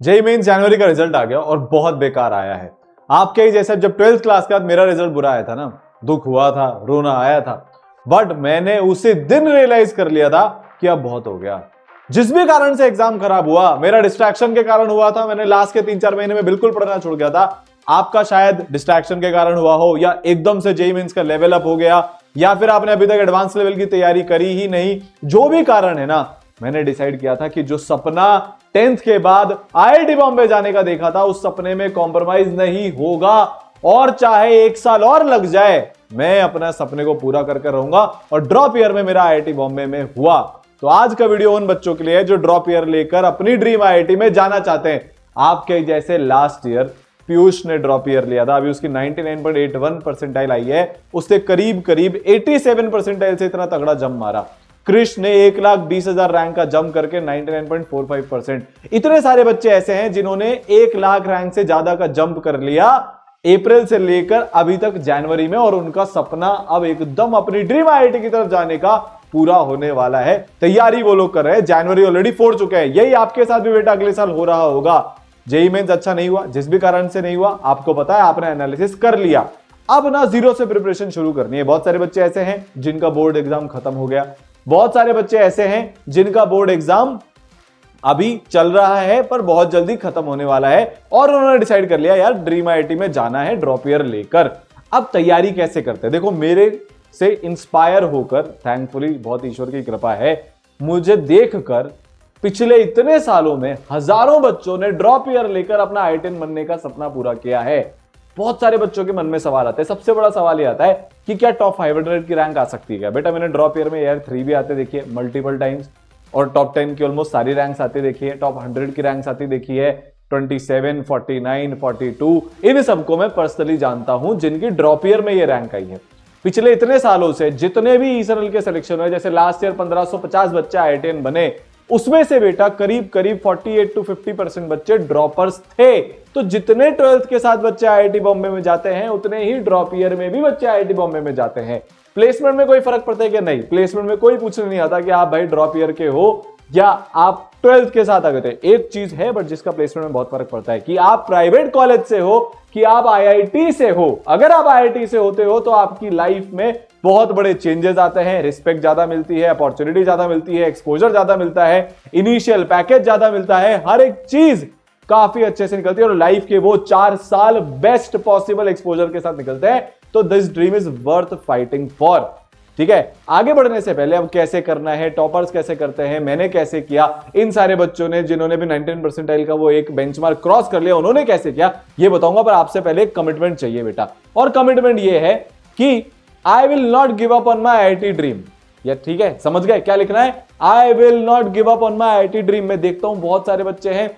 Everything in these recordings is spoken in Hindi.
जेईई मेंस जनवरी का रिजल्ट आ गया और बहुत बेकार आया है। आपके ही जैसे जब 12th क्लास के बाद मेरा रिजल्ट बुरा आया था ना, दुख हुआ था, रोना आया था, बट मैंने उसी दिन रियलाइज कर लिया था कि अब बहुत हो गया। जिस भी कारण से एग्जाम खराब हुआ, मेरा डिस्ट्रैक्शन के कारण हुआ था। मैंने लास्ट के 3-4 महीने में बिल्कुल पढ़ना छोड़ गया था। आपका शायद डिस्ट्रैक्शन के कारण हुआ हो, या एकदम से जेईई मेंस का लेवल अप हो गया, या फिर आपने अभी तक एडवांस लेवल की तैयारी करी ही नहीं। जो भी कारण है ना, मैंने डिसाइड किया था कि जो सपना 10th के बाद आईआईटी बॉम्बे जाने का देखा था, उस सपने में कॉम्प्रोमाइज नहीं होगा। और चाहे 1 साल और लग जाए, मैं अपना सपने को पूरा करके रहूंगा। और ड्रॉप ईयर में मेरा आईआईटी बॉम्बे में हुआ। तो आज का वीडियो उन बच्चों के लिए है जो ड्रॉप ईयर लेकर अपनी ड्रीम आईआईटी में जाना चाहते हैं। आपके जैसे लास्ट ईयर पीयूष ने ड्रॉप ईयर लिया था, अभी उसकी 99.81 परसेंटाइल आई है। उससे करीब करीब 87 परसेंटाइल से इतना तगड़ा जंप मारा। कृष ने 1,20,000 रैंक का जंप करके 99.45%। इतने सारे बच्चे ऐसे हैं जिन्होंने 1 लाख रैंक से ज्यादा का जंप कर लिया अप्रैल से लेकर अभी तक जनवरी में, और उनका सपना अब एकदम अपनी ड्रीम आईआईटी की तरफ जाने का पूरा होने वाला है। तैयारी वो लोग कर रहे हैं, जनवरी ऑलरेडी फोड़ चुके हैं। यही आपके साथ भी बेटा अगले साल हो रहा होगा। जेईई मेंस अच्छा नहीं हुआ, जिस भी कारण से नहीं हुआ आपको पता है, आपने एनालिसिस कर लिया। अब ना जीरो से प्रिपरेशन शुरू करनी है। बहुत सारे बच्चे ऐसे हैं जिनका बोर्ड एग्जाम खत्म हो गया, बहुत सारे बच्चे ऐसे हैं जिनका बोर्ड एग्जाम अभी चल रहा है पर बहुत जल्दी खत्म होने वाला है, और उन्होंने डिसाइड कर लिया यार ड्रीम आईआईटी में जाना है ड्रॉप ईयर लेकर। अब तैयारी कैसे करते हैं? देखो, मेरे से इंस्पायर होकर, थैंकफुली बहुत ईश्वर की कृपा है, मुझे देखकर पिछले इतने सालों में हजारों बच्चों ने ड्रॉप ईयर लेकर अपना आईआईटीएन बनने का सपना पूरा किया है। बहुत सारे बच्चों के मन में सवाल आता है। सबसे बड़ा सवाल ये आता है कि क्या टॉप 500 की रैंक आ सकती है क्या? बेटा, मैंने ड्रॉप ईयर में ईयर 3 भी आते देखिए मल्टीपल टाइम्स, और टॉप 10 की ऑलमोस्ट सारी रैंक्स आती देखिए, टॉप 100 की रैंक्स आती देखी है, 27, 49, 42। इन सबको मैं पर्सनली जानता हूं जिनकी ड्रॉप ईयर में ये रैंक आई है। पिछले इतने सालों से जितने भी ईसरल के सिलेक्शन हुए, जैसे लास्ट ईयर 1550 बच्चे आईआईटीएन बने, उसमें से बेटा करीब करीब 48 to 50% बच्चे ड्रॉपर्स थे। तो जितने 12th के साथ बच्चे आईआईटी बॉम्बे में जाते हैं, उतने ही ड्रॉप ईयर में भी बच्चे आईआईटी बॉम्बे में जाते हैं। प्लेसमेंट में कोई फर्क पड़ता है कि नहीं? प्लेसमेंट में कोई पूछने नहीं आता कि आप भाई ड्रॉप ईयर के हो या आप 12th के साथ आ गए थे। एक चीज है बट जिसका प्लेसमेंट में बहुत फर्क पड़ता है कि आप प्राइवेट कॉलेज से हो कि आप आईआईटी से हो। अगर आप आईआईटी से होते हो तो आपकी लाइफ में बहुत बड़े चेंजेस आते हैं, रिस्पेक्ट ज्यादा मिलती है, अपॉर्चुनिटी ज्यादा मिलती है, एक्सपोजर ज्यादा मिलता है, इनिशियल पैकेज ज्यादा मिलता है, हर एक चीज काफी अच्छे से निकलती है, और लाइफ के वो 4 साल बेस्ट पॉसिबल एक्सपोजर के साथ निकलते हैं। तो this dream is worth fighting for. ठीक है, आगे बढ़ने से पहले अब कैसे करना है, टॉपर्स कैसे करते हैं, मैंने कैसे किया, इन सारे बच्चों ने जिन्होंने भी 99 परसेंटाइल का वो एक बेंचमार्क क्रॉस कर लिया, उन्होंने कैसे किया ये बताऊंगा। पर आपसे पहले एक कमिटमेंट चाहिए बेटा, और कमिटमेंट ये है कि I will not give up on my IIT dream. या ठीक है, समझ गए क्या लिखना है? I will not give up on my IIT dream. मैं देखता हूं बहुत सारे बच्चे हैं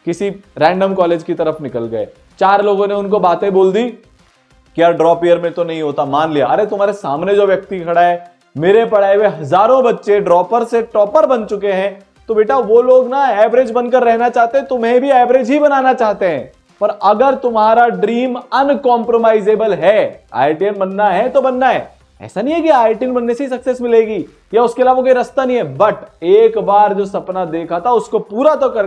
किसी रैंडम कॉलेज की तरफ निकल गए, 4 लोगों ने उनको बातें बोल दी कि यार ड्रॉप ईयर में तो नहीं होता, मान लिया। अरे तुम्हारे सामने जो व्यक्ति खड़ा है, मेरे पढ़ाए हुए हजारों बच्चे ड्रॉपर से टॉपर बन चुके हैं। तो बेटा वो लोग ना एवरेज बनकर रहना चाहते हैं, तुम्हें भी एवरेज ही बनाना चाहते हैं। पर अगर तुम्हारा ड्रीम अनकॉम्प्रोमाइजेबल है, आईआईटीएन बनना है तो बनना है। ऐसा नहीं है कि आईआईटीएन बनने से ही सक्सेस मिलेगी या उसके अलावा कोई रास्ता नहीं है, बट एक बार जो सपना देखा था उसको पूरा तो कर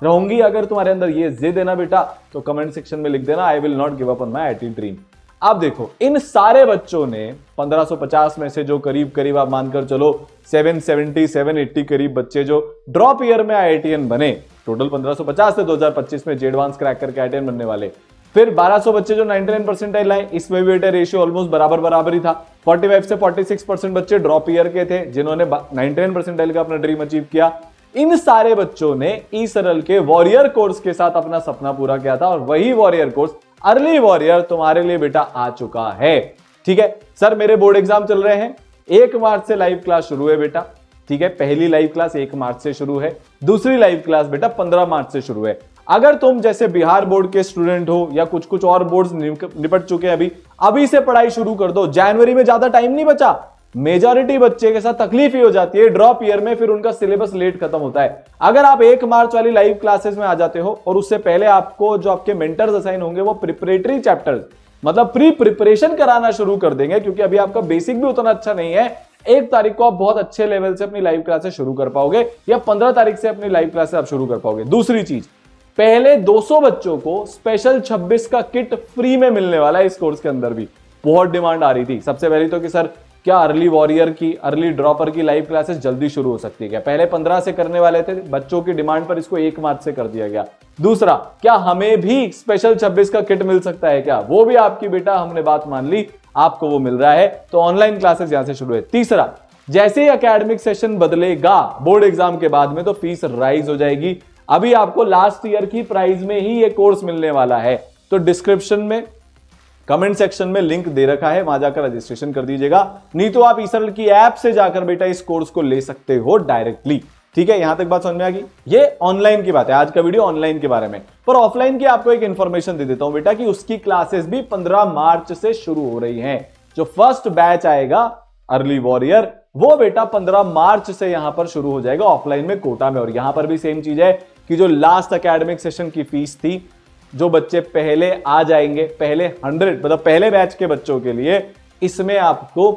रहूंगी। अगर तुम्हारे अंदर ये जिद है ना बेटा, तो कमेंट सेक्शन में लिख देना I will not give up on my IIT dream. अब देखो, इन सारे बच्चों ने 1550 में से जो करीब करीब आप मानकर चलो 770 780 करीब बच्चे जो ड्रॉप ईयर में आईआईटीएन बने, टोटल 1550 से 2025 में जेडवांस क्रैक करके आईआईटीएन बनने वाले। फिर 1200 बच्चे जो 99 परसेंटाइल लाए, इसमें भी बेटा रेशियो ऑलमोस्ट बराबर ही था। 45 से 46% बच्चे ड्रॉप ईयर के थे जिन्होंने 99 परसेंटाइल का अपना ड्रीम अचीव किया। इन सारे बच्चों ने ईसरल के वॉरियर कोर्स के साथ अपना सपना पूरा किया था, और वही वॉरियर कोर्स अर्ली वॉरियर तुम्हारे लिए बेटा आ चुका है। ठीक है सर, मेरे बोर्ड एग्जाम चल रहे हैं, 1 मार्च से लाइव क्लास शुरू है बेटा। ठीक है, पहली लाइव क्लास 1 मार्च से शुरू है, दूसरी लाइव क्लास बेटा 15 मार्च से शुरू है। अगर तुम जैसे बिहार बोर्ड के स्टूडेंट हो या कुछ और बोर्ड्स निपट चुके हैं, अभी से पढ़ाई शुरू कर दो। जनवरी में ज्यादा टाइम नहीं बचा। मेजॉरिटी बच्चे के साथ तकलीफ ही हो जाती है ड्रॉप ईयर में, फिर उनका सिलेबस लेट खत्म होता है। अगर आप 1 मार्च वाली लाइव क्लासेस में आ जाते हो, और उससे पहले आपको जो आपके मेंटर्स असाइन होंगे वो प्रिपरेटरी चैप्टर्स मतलब प्री प्रिपरेशन कराना शुरू कर देंगे, क्योंकि अभी आपका बेसिक भी उतना अच्छा नहीं है। 1 तारीख को आप बहुत अच्छे लेवल से अपनी लाइव क्लासेस शुरू कर पाओगे, या 15 तारीख से अपनी लाइव क्लासेस आप शुरू कर पाओगे। दूसरी चीज, पहले 200 बच्चों को स्पेशल 26 का किट फ्री में मिलने वाला है इस कोर्स के अंदर भी। बहुत डिमांड आ रही थी सबसे पहली तो कि सर क्या अर्ली वॉरियर की, अर्ली ड्रॉपर की लाइव क्लासेस जल्दी शुरू हो सकती है क्या? पहले 15 से करने वाले थे, बच्चों की डिमांड पर इसको 1 मार्च से कर दिया गया। दूसरा, क्या हमें भी स्पेशल 26 का किट मिल सकता है क्या? वो भी आपकी बेटा, हमने बात मान ली, आपको वो मिल रहा है, तो ऑनलाइन क्लासेस यहां से शुरू है। तीसरा, जैसे ही एकेडमिक सेशन बदलेगा बोर्ड एग्जाम के बाद में तो फीस राइज हो जाएगी। अभी आपको लास्ट ईयर की प्राइस में ही ये कोर्स मिलने वाला है, तो डिस्क्रिप्शन में कमेंट सेक्शन में लिंक दे रखा है, वहां जाकर रजिस्ट्रेशन कर दीजिएगा। नहीं तो आप ईसरल की ऐप से जाकर बेटा इस कोर्स को ले सकते हो डायरेक्टली। ठीक है, यहां तक बात समझ में आ गई। ये ऑनलाइन की बात है, आज का वीडियो ऑनलाइन के बारे में। पर ऑफलाइन की आपको एक इंफॉर्मेशन दे देता हूं बेटा कि उसकी क्लासेस भी 15 मार्च से शुरू हो रही हैं। जो फर्स्ट बैच आएगा अर्ली वॉरियर, वो बेटा 15 मार्च से यहां पर शुरू हो जाएगा ऑफलाइन में कोटा में। और यहां पर भी सेम चीज है कि जो लास्ट एकेडमिक सेशन की फीस थी, जो बच्चे पहले आ जाएंगे, पहले 100 मतलब पहले बैच के बच्चों के लिए, इसमें आपको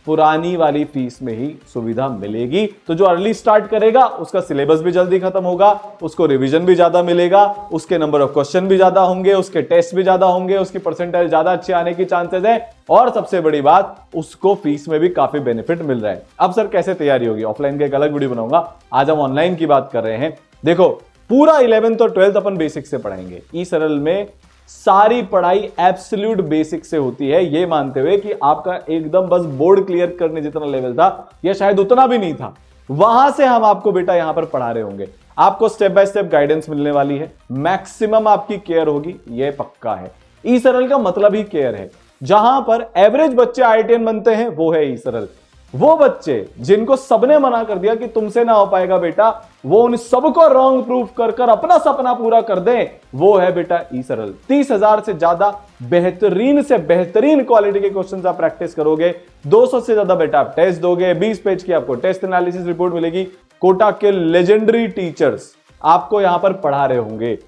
पुरानी वाली फीस में ही सुविधा मिलेगी। तो जो अर्ली स्टार्ट करेगा उसका सिलेबस भी जल्दी खत्म होगा, उसको रिवीजन भी ज्यादा मिलेगा, उसके नंबर ऑफ क्वेश्चन भी ज्यादा होंगे, उसके टेस्ट भी ज्यादा होंगे, उसकी परसेंटाइल ज्यादा अच्छे आने की चांसेस है, और सबसे बड़ी बात, उसको फीस में भी काफी बेनिफिट मिल रहा है। अब सर कैसे तैयारी होगी? ऑफलाइन का एक अलग वीडियो बनाऊंगा, आज हम ऑनलाइन की बात कर रहे हैं। देखो, पूरा 11th और 12th अपन बेसिक से पढ़ाएंगे। ई सरल में सारी पढ़ाई एब्सोल्यूट बेसिक से होती है, ये मानते हुए कि आपका एकदम बस बोर्ड क्लियर करने जितना लेवल था या शायद उतना भी नहीं था, वहां से हम आपको बेटा यहां पर पढ़ा रहे होंगे। आपको स्टेप बाय स्टेप गाइडेंस मिलने वाली है, मैक्सिमम आपकी केयर होगी, ये पक्का है। ई सरल का मतलब ही केयर है। जहां पर एवरेज बच्चे IITian बनते हैं वो है ई सरल। वो बच्चे जिनको सबने मना कर दिया कि तुमसे ना हो पाएगा बेटा, वो उन सबको रॉन्ग प्रूफ कर कर अपना सपना पूरा कर दें, वो है बेटा ई सरल। 30,000 से ज्यादा बेहतरीन से बेहतरीन क्वालिटी के क्वेश्चंस आप प्रैक्टिस करोगे, 200 से ज्यादा बेटा आप टेस्ट दोगे, 20 पेज की आपको टेस्ट एनालिसिस रिपोर्ट मिलेगी। कोटा के लेजेंडरी टीचर्स आपको यहां पर पढ़ा रहे होंगे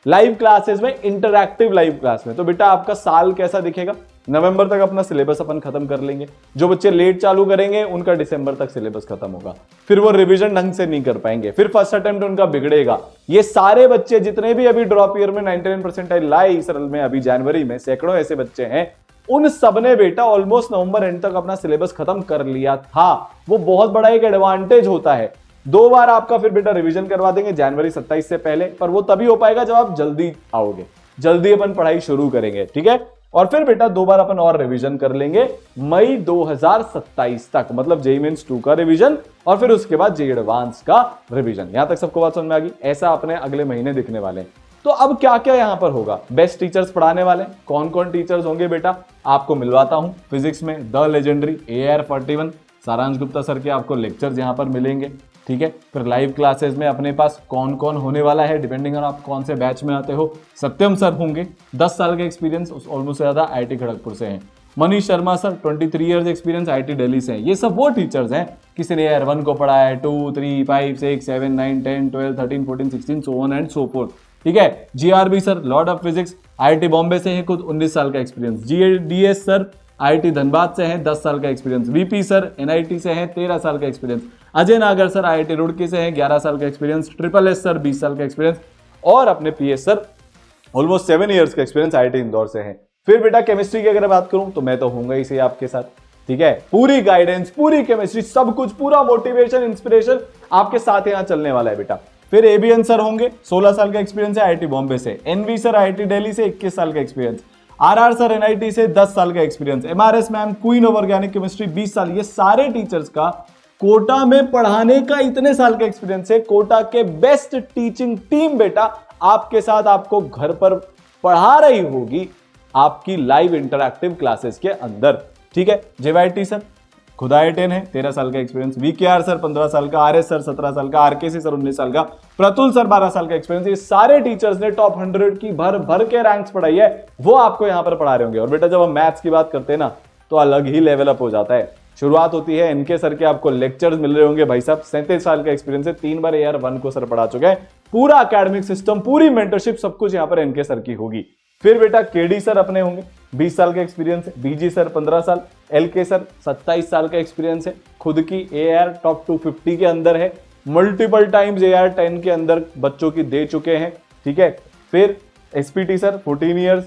लाइव क्लासेस में, इंटरैक्टिव लाइव क्लास में। तो बेटा आपका साल कैसा दिखेगा? नवंबर तक अपना सिलेबस अपन खत्म कर लेंगे। जो बच्चे लेट चालू करेंगे उनका दिसंबर तक सिलेबस खत्म होगा, फिर वो रिवीजन ढंग से नहीं कर पाएंगे, फिर फर्स्ट अटेम्प्ट उनका बिगड़ेगा। ये सारे बच्चे जितने भी अभी ड्रॉप ईयर में 99 परसेंटाइल लाए सरल में, अभी जनवरी में सैकड़ों ऐसे बच्चे हैं, उन सबने बेटा ऑलमोस्ट नवंबर एंड तक अपना सिलेबस खत्म कर लिया था। वो बहुत बड़ा एक एडवांटेज होता है। 2 बार आपका फिर बेटा रिवीजन करवा देंगे जनवरी 27 से पहले, पर वो तभी हो पाएगा जब आप जल्दी आओगे, जल्दी अपन पढ़ाई शुरू करेंगे। ठीक है, और फिर बेटा 2 बार अपन और रिवीजन कर लेंगे मई 2027 तक, मतलब जेईई मेंस 2 का रिवीजन और फिर उसके बाद जेईई एडवांस का रिवीजन। यहां तक सबको बात समझ में आ गई? ऐसा अपने अगले महीने दिखने वाले हैं। तो अब क्या क्या यहां पर होगा? बेस्ट टीचर्स पढ़ाने वाले, कौन कौन टीचर्स होंगे बेटा आपको मिलवाता हूं। फिजिक्स में द लेजेंडरी AR41 सारांश गुप्ता सर के आपको लेक्चर्स यहां पर मिलेंगे। ठीक है, फिर लाइव क्लासेस में अपने पास कौन कौन होने वाला है, डिपेंडिंग ऑन आप कौन से बैच में आते हो। सत्यम सर होंगे, 10 साल का एक्सपीरियंस ऑलमोस्ट ज्यादा IIT खड़गपुर से हैं। Manish Sharma sir 23 years experience IIT Delhi से हैं। ये सब वो टीचर्स हैं, किसी ने AR1 को पढ़ा है, 2, 3, 5, 6, 7, 9, 10, 12, 13, 14, 16 so on and so fourth. ठीक है, GRB sir Lord of physics IIT Bombay से हैं, खुद 19 साल का experience. GDS sir IIT Dhanbad से हैं, 10 साल का एक्सपीरियंस। VP सर NIT से हैं, 13 साल का एक्सपीरियंस। अजय नागर सर IIT रुड़की से हैं, 11 साल का एक्सपीरियंस। SSS सर 20 साल का एक्सपीरियंस, और अपने PS सर ऑलमोस्ट 7 इयर्स का एक्सपीरियंस IIT इंदौर से हैं। फिर बेटा केमिस्ट्री की अगर बात करूं तो मैं तो होऊंगा ही सही आपके साथ। ठीक है, पूरी गाइडेंस, पूरी केमिस्ट्री, सब कुछ, पूरा मोटिवेशन, इंस्पिरेशन आपके साथ यहां चलने वाला है बेटा। फिर ABN सर होंगे, 16 साल का एक्सपीरियंस है IIT बॉम्बे से। NV सर IIT दिल्ली से 21 साल का एक्सपीरियंस। RR सर NIT से 10 साल का experience. MRS ma'am queen of organic chemistry 20 साल। ये सारे टीचर्स का कोटा में पढ़ाने का इतने साल का एक्सपीरियंस है। कोटा के बेस्ट टीचिंग टीम बेटा आपके साथ आपको घर पर पढ़ा रही होगी आपकी लाइव इंटरैक्टिव क्लासेस के अंदर। ठीक है, JYT सर खुद IITian है, 13 साल का एक्सपीरियंस। VKR सर 15 साल का, RS सर 17 साल का, RKC सर 19 साल का, प्रतुल सर 12 साल का एक्सपीरियंस। ये सारे टीचर्स ने टॉप 100 की भर भर के रैंक्स पढ़ाई है, वो आपको यहां पर पढ़ा रहे होंगे। और बेटा जब हम मैथ्स की बात करते हैं ना, तो अलग ही लेवल अप हो जाता है। शुरुआत होती है NK सर के, आपको लेक्चर्स मिल रहे होंगे। भाई साहब 37 साल का एक्सपीरियंस है, 3 बार AR1 को सर पढ़ा चुके हैं। पूरा एकेडमिक सिस्टम, पूरी मेंटरशिप, सब कुछ यहां पर NK सर की होगी। फिर बेटा KD सर अपने होंगे, 20 साल का एक्सपीरियंस है। BG सर 15 साल। LK सर 27 साल का एक्सपीरियंस है, खुद की AR टॉप 250 के अंदर है, मल्टीपल टाइम्स AR10 के अंदर बच्चों की दे चुके हैं। ठीक है। फिर SPT sir 14 years,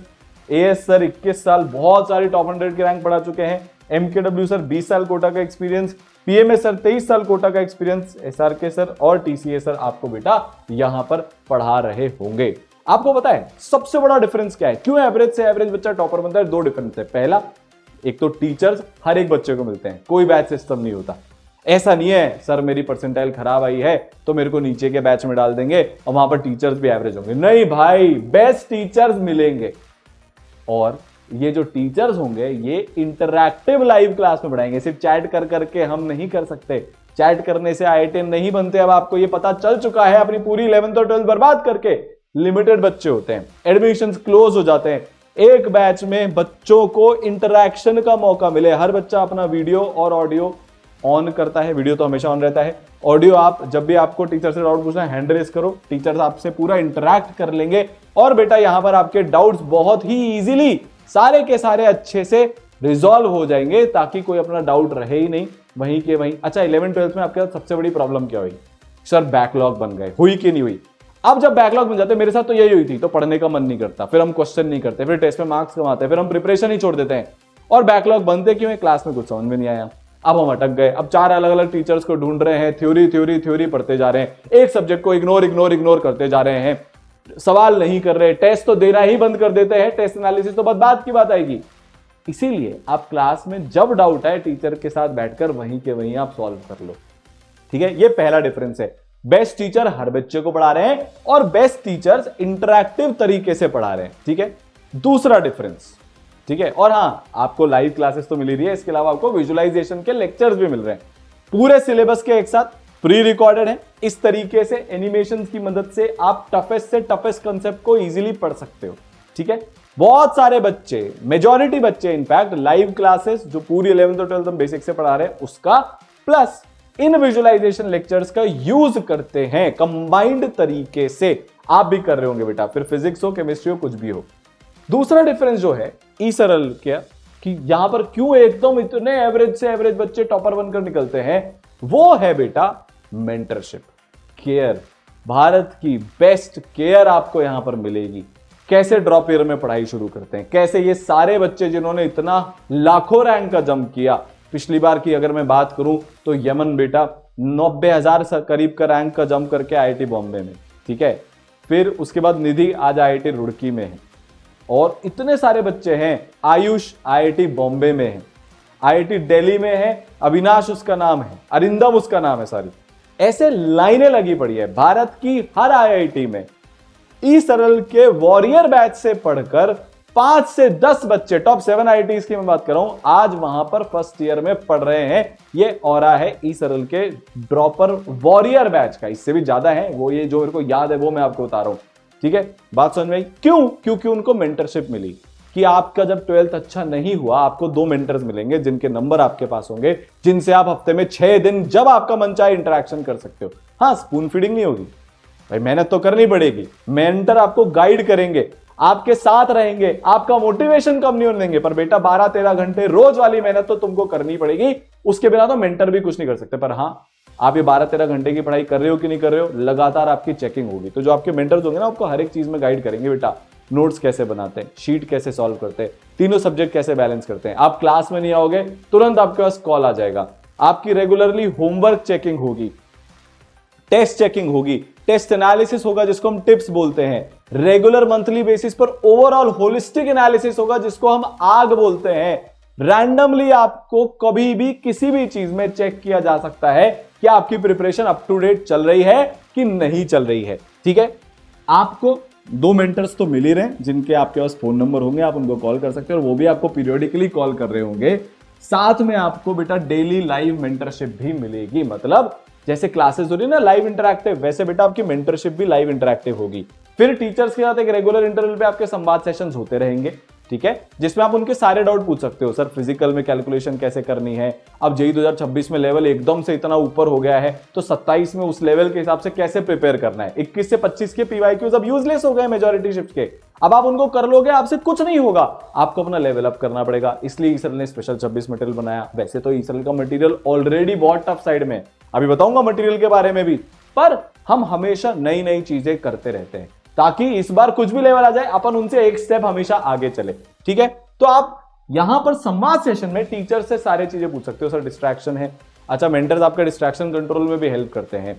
as sir 21 साल, बहुत सारी टॉप 100 की रैंक पढ़ा चुके हैं। एमकेडब्ल्यू सर 20 साल कोटा का एक्सपीरियंस, पीएमएस सर 23 साल कोटा का एक्सपीरियंस, एसआरके सर और टीसीए सर आपको बेटा यहां पर पढ़ा रहे होंगे। आपको पता है सबसे बड़ा डिफरेंस क्या है, क्यों एवरेज से एवरेज बच्चा टॉपर बनता है? दो डिफरेंस है। पहला, एक तो टीचर्स हर एक बच्चे को मिलते हैं, कोई बैच सिस्टम नहीं होता। ऐसा नहीं है सर मेरी परसेंटाइल खराब आई है तो मेरे को नीचे के बैच में डाल देंगे और वहां पर टीचर्स भी एवरेज होंगे। नहीं भाई, बेस्ट टीचर्स मिलेंगे और ये जो टीचर्स होंगे ये इंटरैक्टिव लाइव क्लास में पढ़ाएंगे। सिर्फ चैट कर करके हम नहीं कर सकते, चैट करने से IIT नहीं बनते। अब आपको ये पता चल चुका है। अपनी पूरी 11th और 12th बर्बाद करके लिमिटेड बच्चे होते हैं, एडमिशंस क्लोज हो जाते हैं। एक बैच में बच्चों को इंटरैक्शन का मौका मिले, हर बच्चा अपना वीडियो और ऑडियो ऑन करता है। वीडियो तो हमेशा ऑन रहता है, ऑडियो आप जब भी आपको टीचर से डाउट पूछना है हैंड रेस करो, टीचर्स आपसे पूरा इंटरैक्ट कर लेंगे और बेटा यहां पर आपके डाउट्स बहुत ही इजीली सारे के सारे अच्छे से रिजॉल्व हो जाएंगे ताकि कोई अपना डाउट रहे ही नहीं वहीं के वहीं। अच्छा, 11th 12th में आपके साथ सबसे बड़ी प्रॉब्लम क्या हुई? सर बैकलॉग बन गए, हुई कि नहीं हुई? अब जब बैकलॉग बन जाते, मेरे साथ तो यही हुई थी, तो पढ़ने का मन नहीं करता, फिर हम क्वेश्चन नहीं करते, फिर टेस्ट में मार्क्स कमाते हैं, फिर हम प्रिपरेशन ही छोड़ देते हैं। और बैकलॉग बनते क्यों है? क्लास में कुछ समझ में नहीं आया, अब हम अटक गए। अब 4 अलग अलग टीचर्स को ढूंढ रहे हैं, थ्योरी पढ़ते जा रहे हैं, एक सब्जेक्ट को इग्नोर करते जा रहे हैं, सवाल नहीं कर रहे, टेस्ट तो देना ही बंद कर देते हैं, टेस्ट एनालिसिस तो बाद की बात आएगी। इसीलिए आप क्लास में जब डाउट आए टीचर के साथ बैठकर वहीं के वहीं आप सॉल्व कर लो। ठीक है, ये पहला डिफरेंस है। बेस्ट टीचर हर बच्चे को पढ़ा रहे हैं और बेस्ट टीचर्स इंटरैक्टिव तरीके से पढ़ा रहे हैं। ठीक है, दूसरा डिफरेंस। ठीक है, और हां, आपको लाइव क्लासेस तो मिल रही है, इसके अलावा आपको विजुअलाइजेशन के लेक्चर्स भी मिल रहे हैं, पूरे सिलेबस के एक साथ प्री रिकॉर्डेड है। इस तरीके से एनिमेशन की मदद से आप टफेस्ट से टफेस्ट कंसेप्ट को इजीली पढ़ सकते हो। ठीक है, बहुत सारे बच्चे, मेजॉरिटी बच्चे इनफैक्ट लाइव क्लासेस जो पूरी 11th और 12th हम बेसिक से पढ़ा रहे हैं उसका प्लस इन विजुअलाइजेशन लेक्चर्स का यूज करते हैं कंबाइंड तरीके से। आप भी कर रहे होंगे बेटा, फिर फिजिक्स हो, केमिस्ट्री हो, कुछ भी हो। दूसरा डिफरेंस जो है ई सरल क्या कि यहां पर क्यों एकदम इतने एवरेज से एवरेज बच्चे टॉपर बनकर निकलते हैं, वो है बेटा मेंटरशिप, केयर। भारत की बेस्ट केयर आपको यहां पर मिलेगी। कैसे ड्रॉप ईयर में पढ़ाई शुरू करते हैं, कैसे ये सारे बच्चे जिन्होंने इतना लाखों रैंक का जंप किया, पिछली बार की अगर मैं बात करूं तो यमन बेटा 90,000 करीब का रैंक का जंप करके IIT बॉम्बे में। ठीक है, फिर उसके बाद निधि आज IIT रुड़की में है और इतने सारे बच्चे हैं। आयुष IIT बॉम्बे में है, IIT दिल्ली में है, अविनाश उसका नाम है, अरिंदम उसका नाम है, सॉरी। ऐसे लाइनें लगी पड़ी है भारत की हर IIT में। ई सरल के वॉरियर बैच से पढ़कर 5 से 10 बच्चे, टॉप 7 IITs की मैं बात कर रहा हूं, आज वहां पर फर्स्ट ईयर में पढ़ रहे हैं। ये ऑरा है ई सरल के ड्रॉपर वॉरियर बैच का, इससे भी ज्यादा है वो, ये जो मेरे को याद है वो मैं आपको बता रहा हूं। ठीक है, बात समझ में आई? क्यों? क्योंकि उनको मेंटरशिप मिली कि आपका जब 12th अच्छा नहीं हुआ, आपको 2 मेंटर्स मिलेंगे जिनके नंबर आपके पास होंगे, जिनसे आप हफ्ते में 6 दिन जब आपका मन चाहे इंटरेक्शन कर सकते हो। हाँ, स्पून फीडिंग नहीं होगी भाई, मेहनत तो करनी पड़ेगी। मेंटर आपको गाइड करेंगे, आपके साथ रहेंगे, आपका मोटिवेशन कम नहीं होने देंगे, पर बेटा 12-13 घंटे रोज वाली मेहनत तो तुमको करनी पड़ेगी। उसके बिना तो मेंटर भी कुछ नहीं कर सकते। पर हाँ, आप ये 12-13 घंटे की पढ़ाई कर रहे हो कि नहीं कर रहे हो, लगातार आपकी चेकिंग होगी। तो जो आपके मेंटर्स होंगे ना, आपको हर एक चीज में गाइड करेंगे। बेटा नोट्स कैसे बनाते हैं, शीट कैसे सॉल्व करते हैं, तीनों सब्जेक्ट कैसे बैलेंस करते हैं। आप क्लास में नहीं आओगे, तुरंत आपके पास कॉल आ जाएगा। आपकी रेगुलरली होमवर्क चेकिंग होगी, टेस्ट चेकिंग होगी, टेस्ट एनालिसिस होगा जिसको हम टिप्स बोलते हैं, रेगुलर मंथली बेसिस पर ओवरऑल होलिस्टिक एनालिसिस होगा जिसको हम आग बोलते हैं। रैंडमली आपको कभी भी किसी भी चीज में चेक किया जा सकता है कि आपकी प्रिपरेशन अप टू डेट चल रही है कि नहीं चल रही है। ठीक है, आपको 2 मेंटर्स तो मिल ही रहे हैं जिनके आपके पास फोन नंबर होंगे, आप उनको कॉल कर सकते हैं और वो भी आपको पीरियोडिकली कॉल कर रहे होंगे। साथ में आपको बेटा डेली लाइव मेंटरशिप भी मिलेगी। मतलब जैसे क्लासेस हो रही है ना लाइव इंटरैक्टिव, वैसे बेटा आपकी मेंटरशिप भी लाइव इंटरैक्टिव होगी। फिर टीचर्स के साथ एक रेगुलर इंटरवल पे आपके संवाद सेशंस होते रहेंगे। ठीक है, जिसमें आप उनके सारे डाउट पूछ सकते हो। सर फिजिकल में कैलकुलेशन कैसे करनी है, अब जेईई 2026 में लेवल एकदम से इतना ऊपर हो गया है तो 27 में उस लेवल के हिसाब से कैसे प्रिपेयर करना है। 21 से 25 के पीवाईक्यूज अब यूजलेस हो गए मेजॉरिटी शिफ्ट के, अब आप उनको कर लोगे आपसे कुछ नहीं होगा, आपको अपना लेवल अप करना पड़ेगा। इसलिए ईसरल ने स्पेशल 26 मटेरियल बनाया। वैसे तो ईसरल का मटेरियल ऑलरेडी बहुत टफ साइड में, अभी बताऊंगा मटेरियल के बारे में भी, पर हम हमेशा नई नई चीजें करते रहते हैं। ताकि इस बार कुछ भी लेवल आ जाए अपन उनसे एक स्टेप हमेशा आगे चले। ठीक है, तो आप यहां पर संवाद सेशन में टीचर से सारी चीजें पूछ सकते हो। सर डिस्ट्रैक्शन है, अच्छा मेंटर्स आपका डिस्ट्रैक्शन कंट्रोल में भी हेल्प करते हैं।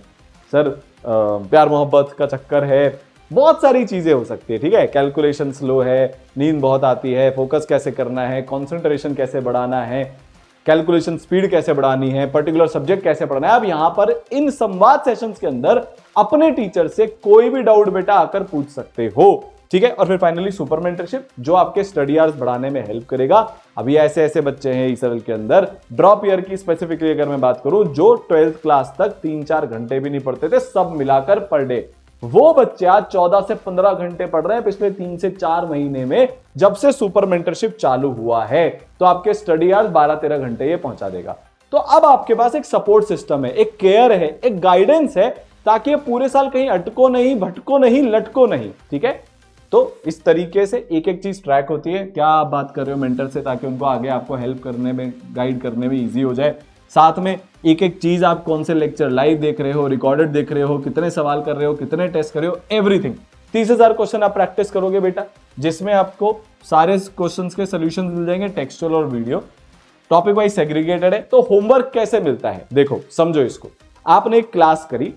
सर प्यार मोहब्बत का चक्कर है, बहुत सारी चीजें हो सकती है। ठीक है, कैलकुलेशन स्लो है, नींद बहुत आती है, फोकस कैसे करना है, कंसंट्रेशन कैसे बढ़ाना है, कैलकुलेशन स्पीड कैसे बढ़ानी है, पर्टिकुलर सब्जेक्ट कैसे पढ़ना है। आप यहां पर इन संवाद सेशंस के अंदर अपने टीचर से कोई भी डाउट बेटा आकर पूछ सकते हो। ठीक है, और फिर फाइनली सुपर मेंटरशिप जो आपके स्टडी आवर्स बढ़ाने में हेल्प करेगा। अभी ऐसे ऐसे बच्चे हैं ईसरल के अंदर, ड्रॉप ईयर की स्पेसिफिकली अगर मैं बात करूं, जो 12th क्लास तक 3-4 घंटे भी नहीं पढ़ते थे, सब मिलाकर पर डे। वो बच्चे आज 14 से 15 घंटे पढ़ रहे हैं पिछले 3 से 4 महीने में, जब से सुपर मेंटरशिप चालू हुआ है। तो आपके स्टडी आवर्स 12-13 घंटे ये पहुंचा देगा। तो अब आपके पास एक सपोर्ट सिस्टम है, एक केयर है, एक गाइडेंस है, ताकि पूरे साल कहीं अटको नहीं, भटको नहीं, लटको नहीं। ठीक है, तो इस तरीके से एक एक चीज ट्रैक होती है। क्या आप बात कर रहे हो मेंटर से, ताकि उनको आगे आपको हेल्प करने में, गाइड करने में इजी हो जाए। साथ में एक एक चीज, आप कौन से लेक्चर लाइव देख रहे हो, रिकॉर्डेड देख रहे हो, कितने सवाल कर रहे हो, कितने टेस्ट कर रहे हो, एवरीथिंग। 30,000 क्वेश्चन आप प्रैक्टिस करोगे बेटा, जिसमें आपको सारे क्वेश्चंस के सॉल्यूशन मिल जाएंगे, टेक्सचुअल और वीडियो, टॉपिक वाइज सेग्रीगेटेड है। तो होमवर्क कैसे मिलता है, देखो समझो इसको। आपने एक क्लास करी,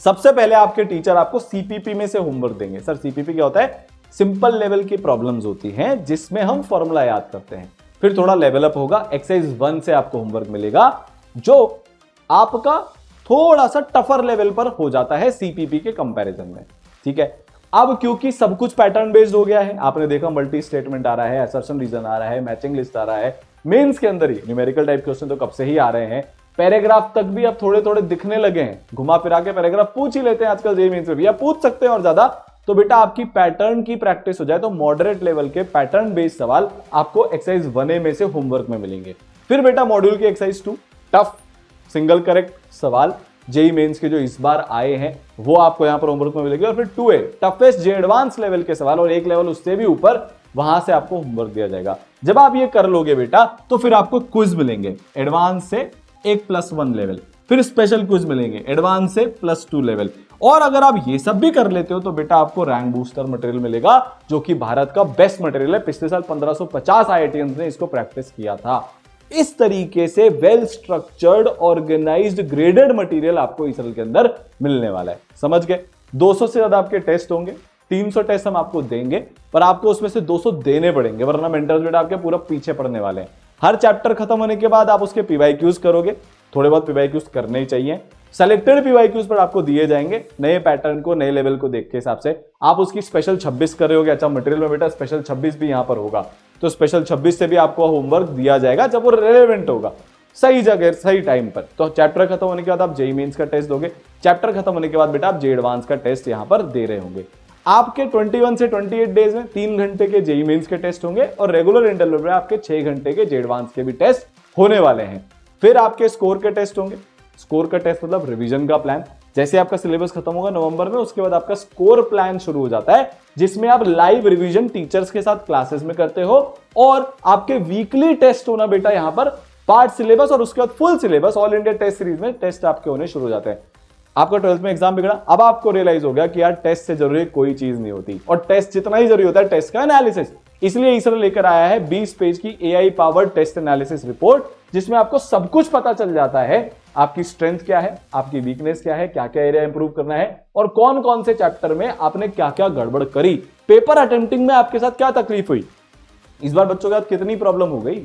सबसे पहले आपके टीचर आपको सीपीपी में से होमवर्क देंगे। सर सीपीपी क्या होता है? सिंपल लेवल की प्रॉब्लम्स होती हैं जिसमें हम फॉर्मूला याद करते हैं। फिर थोड़ा लेवल अप होगा, एक्सरसाइज 1 से आपको होमवर्क मिलेगा जो आपका थोड़ा सा टफर लेवल पर हो जाता है सीपीपी के कंपैरिजन में। ठीक है, अब क्योंकि सब कुछ पैटर्न बेस्ड हो गया है, आपने देखा मल्टी स्टेटमेंट आ रहा है, असर्शन रीजन आ रहा है, मैचिंग लिस्ट आ रहा है, मेंस के अंदर ही न्यूमेरिकल टाइप क्वेश्चन तो कब से ही आ रहे हैं, पैराग्राफ तक भी अब थोड़े थोड़े दिखने लगे हैं, घुमा फिरा के पैराग्राफ पूछ ही लेते हैं आजकल जेईई मेंस में भी, आप पूछ सकते हैं और ज्यादा। तो बेटा आपकी पैटर्न की प्रैक्टिस हो जाए तो मॉडरेट लेवल के पैटर्न बेस्ड सवाल आपको एक्सरसाइज 1A में से होमवर्क में मिलेंगे। फिर बेटा मॉड्यूल की एक्सरसाइज 2 टफ सिंगल करेक्ट सवाल जेईई मेंस के जो इस बार आए हैं वो आपको यहां पर होमवर्क में मिलेंगे। और फिर 2A टफेस्ट जे एडवांस लेवल के सवाल, और एक लेवल उससे भी ऊपर, वहां से आपको होमवर्क दिया जाएगा। जब आप ये कर लोगे बेटा तो फिर आपको क्विज मिलेंगे एडवांस से 1+1 लेवल, फिर स्पेशल क्विज मिलेंगे एडवांस से +2 लेवल। और अगर आप ये सब भी कर लेते हो तो बेटा आपको रैंक बूस्टर मटेरियल मिलेगा, जो कि भारत का बेस्ट मटेरियल है। पिछले साल 1550 आईआईटीएंस ने इसको प्रैक्टिस किया था। इस तरीके से well structured, organised, graded material आपको इस साल के अंदर मिलने वाला है। समझ गए? 200 से ज्यादा आपके टेस्ट होंगे, 300 टेस्ट हम आपको देंगे, पर आपको उसमें से 200 देने पड़ेंगे, वरना मेंटर्स बेटा आपके पूरा पीछे पड़ने वाले हैं। हर चैप्टर खत्म होने के बाद आप उसके पीवाईक्यूज करोगे, थोड़े बहुत पीवाईक्यूज करने ही चाहिए। सेलेक्टेड पीवाईक्यूज पर आपको दिए जाएंगे नए पैटर्न को, नए लेवल को देख के हिसाब से। आप उसकी स्पेशल 26 कर रहे होगे, अच्छा मटेरियल में बेटा स्पेशल 26 भी यहां पर होगा, तो स्पेशल 26 से भी आपको होमवर्क दिया जाएगा जब वो रेलेवेंट होगा, सही जगह सही टाइम पर। तो चैप्टर खत्म होने के बाद आप जेईई मेंस का टेस्ट दोगे, चैप्टर खत्म होने के बाद बेटा आप जेईई एडवांस का टेस्ट यहां पर दे रहे होंगे। आपके 21 से 28 डेज में 3 घंटे के जेईई मेंस के टेस्ट होंगे, और रेगुलर इंटरवल में आपके 6 घंटे के जेईई एडवांस के भी टेस्ट होने वाले हैं। फिर आपके स्कोर के टेस्ट होंगे। स्कोर का टेस्ट मतलब रिवीजन का प्लान। जैसे आपका सिलेबस खत्म होगा नवंबर में, उसके बाद आपका स्कोर प्लान शुरू हो जाता है, जिसमें आप लाइव रिवीजन टीचर्स के साथ क्लासेस में करते हो, और आपके वीकली टेस्ट होना बेटा यहां पर पार्ट सिलेबस, और उसके बाद full syllabus all India test series में टेस्ट आपके होने शुरू हो जाते हैं। आपका 12th में एग्जाम बिगड़ा, अब आपको रियलाइज हो गया कि यार टेस्ट से जरूरी कोई चीज नहीं होती, और टेस्ट जितना ही जरूरी होता है टेस्ट का एनालिसिस। इसलिए इसरो लेकर आया है 20 पेज की AI powered test analysis report, जिसमें आपको सब कुछ पता चल जाता है। आपकी स्ट्रेंथ क्या है, आपकी वीकनेस क्या है, क्या क्या एरिया इंप्रूव करना है, और कौन कौन से चैप्टर में आपने क्या क्या गड़बड़ करी, पेपर अटेम्प्टिंग में आपके साथ क्या तकलीफ हुई, इस बार बच्चों के साथ कितनी प्रॉब्लम हो गई।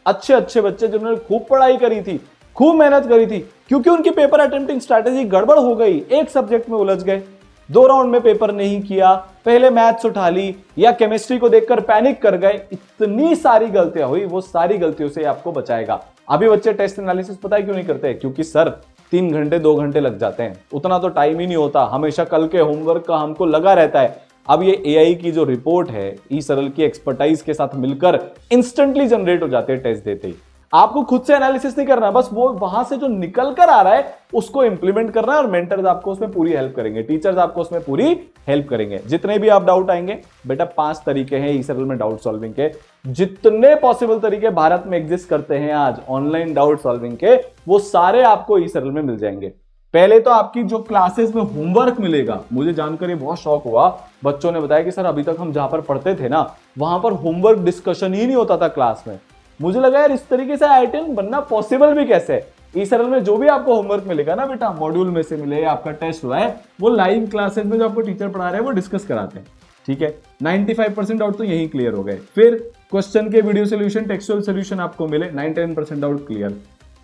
अच्छे अच्छे बच्चे जिन्होंने खूब पढ़ाई करी थी, खूब मेहनत करी थी, क्योंकि उनकी पेपर अटेम्प्टिंग स्ट्रैटेजी गड़बड़ हो गई, एक सब्जेक्ट में उलझ गए, 2 राउंड में पेपर नहीं किया, पहले मैथ्स उठा ली, या केमिस्ट्री को देखकर पैनिक कर गए, इतनी सारी गलतियां हुई। वो सारी गलतियों से आपको बचाएगा। अभी बच्चे टेस्ट एनालिसिस पता है क्यों नहीं करते? क्योंकि सर 3 घंटे 2 घंटे लग जाते हैं, उतना तो टाइम ही नहीं होता, हमेशा कल के होमवर्क का हमको लगा रहता है। अब ये एआई की जो रिपोर्ट है, ई सरल की एक्सपर्टाइज के साथ मिलकर इंस्टेंटली जनरेट हो जाते हैं टेस्ट देते ही। आपको खुद से एनालिसिस नहीं करना, बस वो वहां से जो निकल कर आ रहा है उसको इंप्लीमेंट करना है, और मेंटर्स आपको उसमें पूरी हेल्प करेंगे, टीचर्स आपको उसमें पूरी हेल्प करेंगे। जितने भी आप डाउट आएंगे बेटा, 5 तरीके हैं ई सरल में डाउट सॉल्विंग के, जितने पॉसिबल तरीके भारत में एग्जिस्ट करते हैं आज ऑनलाइन डाउट सॉल्विंग के, वो सारे आपको ई सरल में मिल जाएंगे। पहले तो आपकी जो क्लासेस में होमवर्क मिलेगा, मुझे जानकर ये बहुत शौक हुआ, बच्चों ने बताया कि सर अभी तक हम जहां पर पढ़ते थे ना वहां पर होमवर्क डिस्कशन ही नहीं होता था क्लास में। मुझे लगा यार इस तरीके से आईआईटीएन बनना पॉसिबल भी कैसे है। ई-सरल में जो भी आपको होमवर्क मिलेगा ना बेटा, मॉड्यूल में से मिले, आपका टेस्ट हुआ है, वो लाइव क्लासेस में जो आपको टीचर पढ़ा रहे हैं वो डिस्कस कराते हैं। ठीक है, 95% डाउट तो यही क्लियर हो गए। फिर क्वेश्चन के वीडियो सोल्यूशन, टेक्सचुअल सोल्यूशन आपको मिले, 9-10% डाउट क्लियर।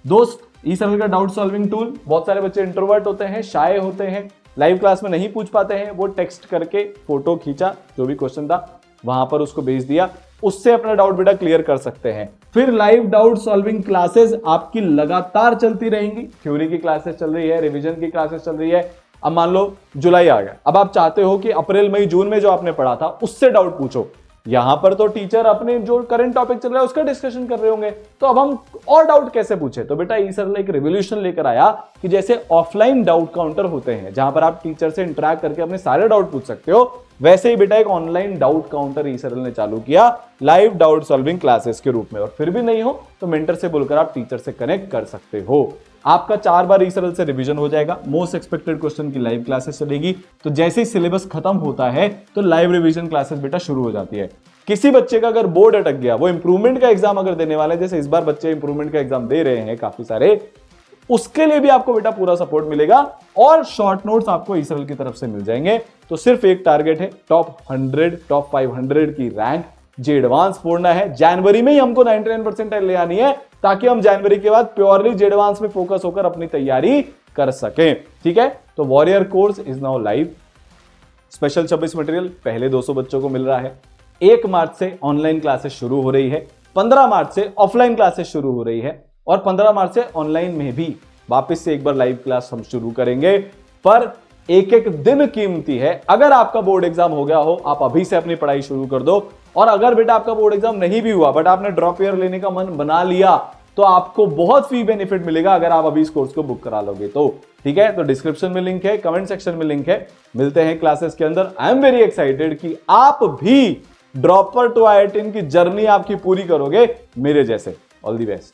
दोस्त, ई-सरल का डाउट सॉल्विंग टूल, बहुत सारे बच्चे इंट्रोवर्ट होते हैं, शाय होते हैं, लाइव क्लास में नहीं पूछ पाते हैं, वो टेक्स्ट करके फोटो खींचा, जो भी क्वेश्चन था वहां पर उसको भेज दिया, उससे अपना डाउट बेटा क्लियर कर सकते हैं। फिर लाइव डाउट सॉल्विंग क्लासेस आपकी लगातार चलती रहेंगी। थ्योरी की क्लासेस चल रही है, रिवीजन की क्लासेस चल रही है। अब मान लो जुलाई आ गया, अब आप चाहते हो कि अप्रैल मई जून में जो आपने पढ़ा था उससे डाउट पूछो। यहां पर तो टीचर अपने जो करंट टॉपिक चल रहा है उसका डिस्कशन कर रहे होंगे, तो अब हम और डाउट कैसे पूछे? तो बेटा ई-सरल एक रिवोल्यूशन लेकर आया कि जैसे ऑफलाइन डाउट काउंटर होते हैं जहां पर आप टीचर से इंटरेक्ट करके अपने सारे डाउट पूछ सकते हो, वैसे ही बेटा एक ऑनलाइन डाउट काउंटर ई-सरल ने चालू किया लाइव डाउट सॉल्विंग क्लासेस के रूप में। और फिर भी नहीं हो तो मेंटर से बोलकर आप टीचर से कनेक्ट कर सकते हो। आपका 4 बार ई-सरल से रिवीजन हो जाएगा, मोस्ट एक्सपेक्टेड क्वेश्चन की लाइव क्लासेस चलेगी। तो जैसे ही सिलेबस खत्म होता है तो लाइव रिवीजन क्लासेस बेटा शुरू हो जाती है। किसी बच्चे का अगर बोर्ड अटक गया, वो इंप्रूवमेंट का एग्जाम अगर देने वाले, जैसे इस बार बच्चे इंप्रूवमेंट का एग्जाम दे रहे हैं काफी सारे, उसके लिए भी आपको बेटा पूरा सपोर्ट मिलेगा और शॉर्ट नोट्स आपको ई-सरल की तरफ से मिल जाएंगे। तो सिर्फ एक टारगेट है, टॉप 100 टॉप 500 की रैंक जे एडवांस फोड़ना है। जनवरी में ही हमको 99% ले आनी है ताकि हम जनवरी के बाद प्योरली जे एडवांस में फोकस होकर अपनी तैयारी कर सकें। ठीक है, तो warrior course is now live. Special 26 material पहले 200 बच्चों को मिल रहा है। 1 मार्च से ऑनलाइन क्लासेस शुरू हो रही है, 15 मार्च से ऑफलाइन क्लासेस शुरू हो रही है और 15 मार्च से ऑनलाइन में भी वापस से एक बार लाइव क्लास हम शुरू करेंगे। पर एक एक दिन कीमती है। अगर आपका बोर्ड एग्जाम हो गया हो, आप अभी से अपनी पढ़ाई शुरू कर दो। और अगर बेटा आपका बोर्ड एग्जाम नहीं भी हुआ बट आपने ड्रॉप ईयर लेने का मन बना लिया तो आपको बहुत फी बेनिफिट मिलेगा अगर आप अभी इस कोर्स को बुक करा लोगे तो। ठीक है, तो डिस्क्रिप्शन में लिंक है, कमेंट सेक्शन में लिंक है। मिलते हैं क्लासेस के अंदर। आई एम वेरी एक्साइटेड कि आप भी ड्रॉपर टू आई-आई-टी की जर्नी आपकी पूरी करोगे मेरे जैसे। All the best.